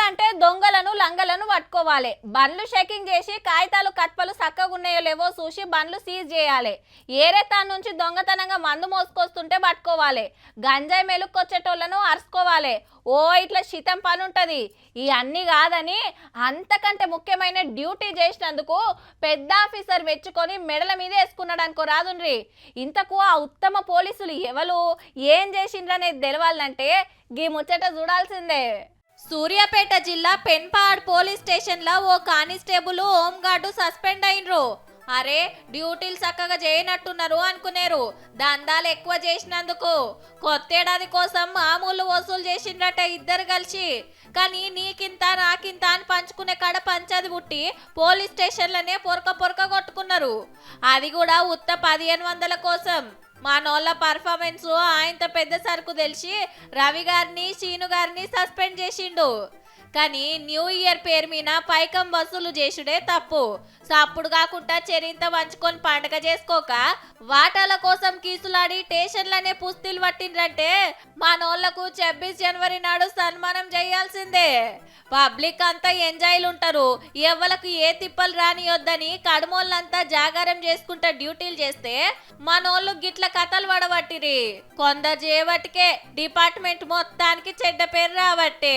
అంటే దొంగలను లంగలను పట్టుకోవాలి. బండ్లు చెకింగ్ చేసి కాగితాలు కట్పలు చక్కగా ఉన్నాయో లేవో చూసి బండ్లు సీజ్ చేయాలి. ఏరే తాను నుంచి దొంగతనంగా మందు మోసుకొస్తుంటే పట్టుకోవాలి. గంజాయి మెలుక్కొచ్చేటోళ్లను అరుచుకోవాలి. ఓ ఇట్లా శితం పని ఉంటుంది. ఈ అన్ని కాదని అంతకంటే ముఖ్యమైన డ్యూటీ చేసినందుకు పెద్ద ఆఫీసర్ మెచ్చుకొని మెడల మీద వేసుకున్నాడు అనుకో రాదుండ్రి. ఇంతకు ఆ ఉత్తమ పోలీసులు ఎవరు ఏం చేసిండ్రనేది తెలవాలంటే గీ ముచ్చట చూడాల్సిందే. సూర్యాపేట జిల్లా పెన్పాడ్ పోలీస్ స్టేషన్ లో ఓ కానిస్టేబుల్ హోంగార్డు సస్పెండ్ అయినరు. అరే డ్యూటీలు చక్కగా చేయనట్టున్నారు అనుకునేరు. దందాలు ఎక్కువ చేసినందుకు కొత్తేడాది కోసం మామూలు వసూలు చేసిండ్రట ఇద్దరు కలిసి. కానీ నీకింత నాకింత అని పంచుకునే కాడ పంచాది పుట్టి పోలీస్ స్టేషన్లనే పొరక కొట్టుకున్నారు. అది కూడా ఉత్త 1500 కోసం. మనోళ్ళ పర్ఫార్మెన్స్ ఆయనతో పెద్ద సరుకు తెలిసి రవి గారిని శీను గారిని సస్పెండ్ చేసిండు. కానీ న్యూ ఇయర్ పేరు మీద పైకం వసూలు చేసుడే తప్పు. అప్పుడు కాకుండా చెరింత వంచుకొని పండగ చేసుకోక వాటాల కోసం కీసులాడి స్టేషన్లనే పుస్తీలు పట్టిండ్రంటే మనోళ్లకు 26 జనవరి నాడు సన్మానం చేయాల్సిందే. పబ్లిక్ అంతా ఎంజాయ్లు ఉంటారు. ఎవ్వలకు ఏ తిప్పలు రానియొద్దని కడుమోళ్ళంతా జాగారం చేసుకుంటా డ్యూటీలు చేస్తే మనోళ్ళు గిట్ల కథలు పడబట్టిరి. కొందరు చేయబట్టికే డిపార్ట్మెంట్ మొత్తానికి చెడ్డ పేరు రాబట్టే.